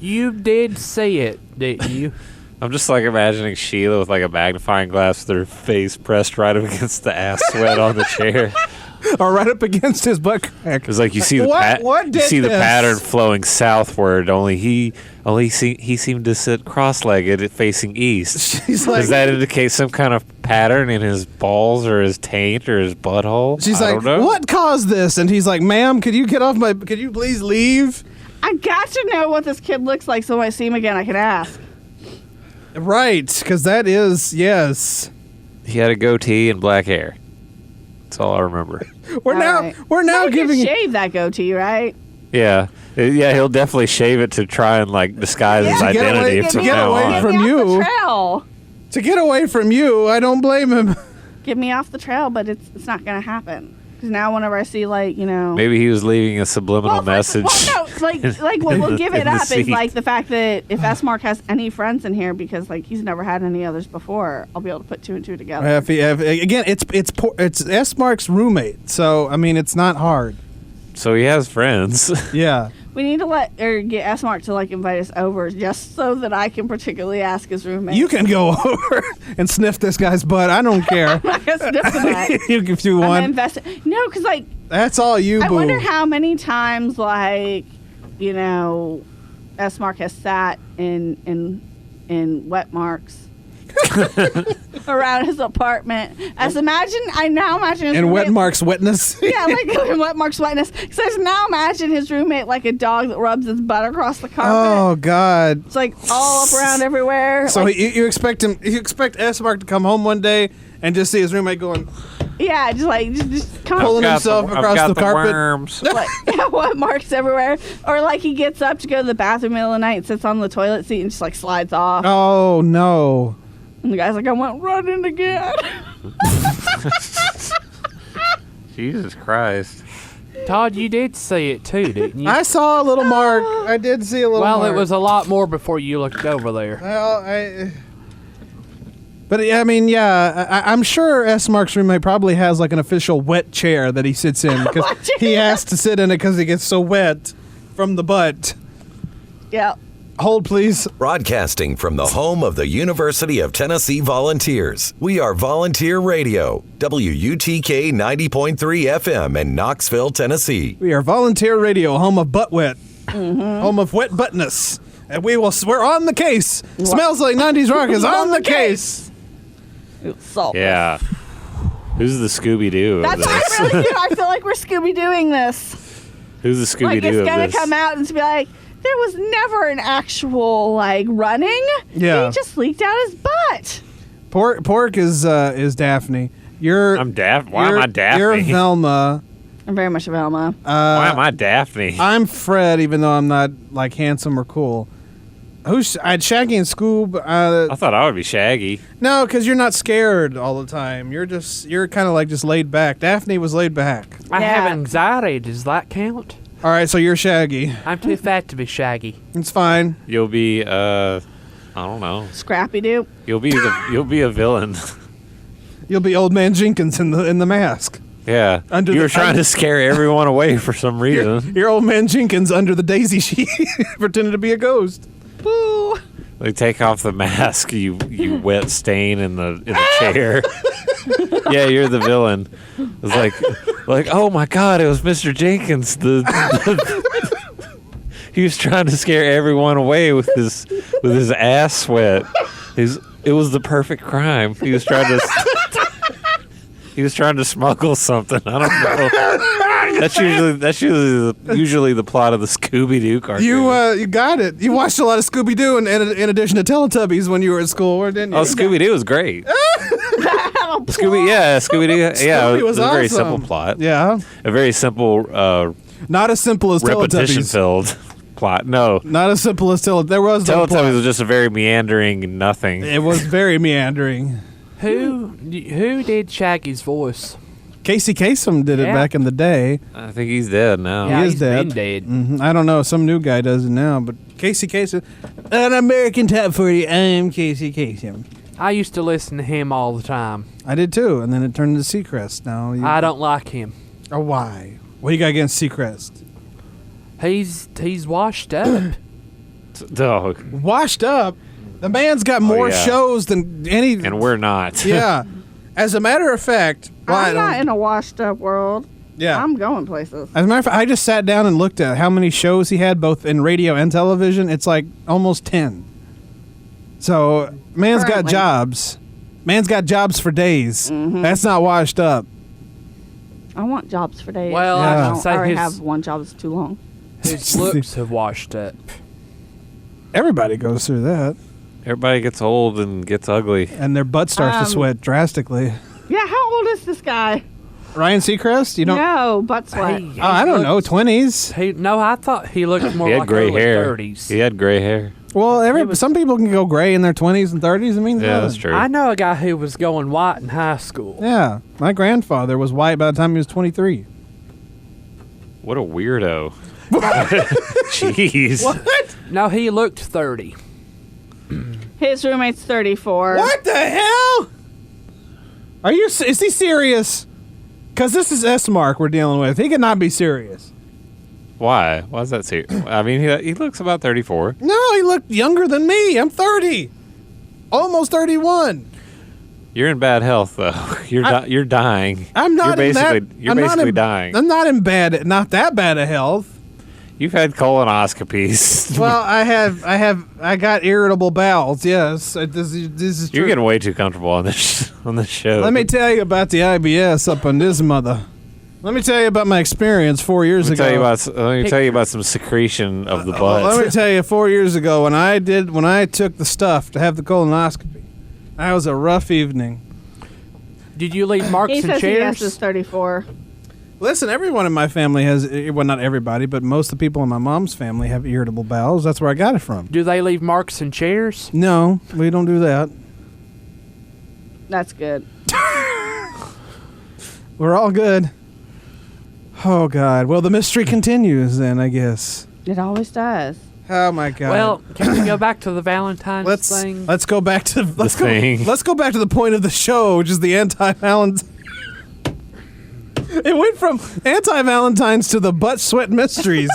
You did see it, didn't you? I'm just like imagining Sheila with like a magnifying glass with her face pressed right up against the ass sweat on the chair. Or right up against his butt crack. It's like you see the the pattern flowing southward. Only he seemed to sit cross-legged, facing east. She's like, does that indicate some kind of pattern in his balls or his taint or his butthole? She's I like, don't know. what caused this? And he's like, ma'am, could you please leave? I got to know what this kid looks like so when I see him again, I can ask. Right, because that is, yes. He had a goatee and black hair. That's all I remember. We're now giving shave that goatee, right? Yeah, he'll definitely shave it to try and like disguise his identity. To get away from you. To get away from you, I don't blame him. Get me off the trail, but it's not gonna happen. Because now whenever I see maybe he was leaving a subliminal message. What will give it up is like the fact that if S. Mark has any friends in here, because like he's never had any others before, I'll be able to put two and two together. Again, it's S. Mark's roommate, so I mean it's not hard. So he has friends. Yeah. We need to get S. Mark to invite us over just so that I can particularly ask his roommate. You can go over and sniff this guy's butt. I don't care. I'm not gonna sniff the butt. If you want. I'm invested. No, because that's all you. I wonder how many times S. Mark has sat in wet marks around his apartment. I now imagine his and roommate, wet marks wetness. Yeah, in wet marks wetness. Because I now imagine his roommate like a dog that rubs his butt across the carpet. Oh God! It's all up around everywhere. So you expect S. Mark to come home one day and just see his roommate going. Yeah, just pulling himself across the carpet. Worms. What marks everywhere? Or he gets up to go to the bathroom in the middle of the night and sits on the toilet seat and just slides off. Oh no! And the guy's like, I went running again. Jesus Christ. Todd, you did see it too, didn't you? I saw a little mark. I did see a little mark. Well, it was a lot more before you looked over there. Well, But I mean, yeah, I'm sure S. Mark's roommate probably has an official wet chair that he sits in because he has to sit in it because he gets so wet from the butt. Yeah. Hold, please. Broadcasting from the home of the University of Tennessee Volunteers, we are Volunteer Radio, WUTK 90.3 FM in Knoxville, Tennessee. We are Volunteer Radio, home of butt wet, home of wet buttness, and we're on the case. Smells like 90s rock is on the case. Yeah. Who's the Scooby-Doo? That's what I really do. I feel like we're Scooby-Dooing this. Who's the Scooby-Doo it's of gonna this? come out and be like, there was never an actual running. Yeah. He just leaked out his butt. Pork is Daphne. I'm Daphne. Why am I Daphne? You're Velma. I'm very much a Velma. Why am I Daphne? I'm Fred, even though I'm not handsome or cool. I had Shaggy and Scoob. I thought I would be Shaggy. No, because you're not scared all the time. You're kind of just laid back. Daphne was laid back. I have anxiety. Does that count? All right, so you're Shaggy. I'm too fat to be Shaggy. It's fine. You'll be I don't know. Scrappy Doo. You'll be a villain. You'll be Old Man Jenkins in the mask. Yeah. You were trying to scare everyone away for some reason. You're Old Man Jenkins under the daisy sheet, pretending to be a ghost. Boo. Like take off the mask, you wet stain in the chair. Yeah, you're the villain. It's like oh my God, it was Mr. Jenkins. He was trying to scare everyone away with his ass sweat. It was the perfect crime. He was trying to smuggle something. I don't know. That's usually the plot of the Scooby-Doo cartoon. You got it. You watched a lot of Scooby-Doo in addition to Teletubbies when you were at school, didn't you? Oh, Scooby-Doo was great. Scooby-Doo. Yeah, Scooby it was a awesome. very simple plot. Yeah, a very simple. Not as simple as repetition-filled plot. No, not as simple as Teletubbies. There was no Teletubbies plot. was just a very meandering nothing. It was very meandering. Who did Shaggy's voice? Casey Kasem did it back in the day. I think he's dead now. Yeah, he is he's dead. been dead. Mm-hmm. I don't know. Some new guy does it now, but Casey Kasem, an American Top 40. I'm Casey Kasem. I used to listen to him all the time. I did too, and then it turned into Seacrest. Now I don't like him. Oh, why? What do you got against Seacrest? He's washed up. Dog. Washed up. The man's got more yeah. shows than any. And we're not. Yeah. As a matter of fact, I'm not in a washed up world. Yeah. I'm going places. As a matter of fact, I just sat down and looked at how many shows he had, both in radio and television. It's like almost 10. So, man's got Currently. jobs. Man's got jobs for days. Mm-hmm. That's not washed up. I want jobs for days. Well, I I, should say already his- have one job that's too long. His looks have washed up. Everybody goes through that. Everybody gets old and gets ugly. And their butt starts to sweat drastically. Yeah, how old is this guy? Ryan Seacrest? You don't. No, butt sweat. He I don't know. looked- 20s. No, I thought he looked more He had like gray early hair. 30s. He had gray hair. Well, some people can go gray in their 20s and 30s. I mean, Yeah, that's true. I know a guy who was going white in high school. Yeah, my grandfather was white by the time he was 23. What a weirdo. Jeez. What? No, he looked 30. His roommate's 34. What the hell? Are you? Is he serious? Because this is S-Mark we're dealing with. He cannot be serious. Why? Why is that serious? I mean, he looks about 34. No, he looked younger than me. I'm 30. Almost 31. You're in bad health, though. You're dying. I'm not You're in basically, that. You're I'm not basically in- dying. I'm not in bad. Not that bad of health. You've had colonoscopies. Well, I got irritable bowels. Yes, this is true. You're getting way too comfortable on this show. Let me tell you about the IBS up on this mother. Let me tell you about my experience 4 years ago. Let me tell you about some secretion of the butt. Let me tell you, 4 years ago when I took the stuff to have the colonoscopy, that was a rough evening. Did you leave marks He and says chairs? he is 34. Listen, everyone in my family has, well, not everybody, but most of the people in my mom's family have irritable bowels. That's where I got it from. Do they leave marks and chairs? No, we don't do that. That's good. We're all good. Oh, God. Well, the mystery continues then, I guess. It always does. Oh, my God. Well, can we go back to the Valentines thing? Let's go back to thing. Let's go back to the point of the show, which is the anti-Valentine. It went from anti-Valentines to the butt sweat mysteries.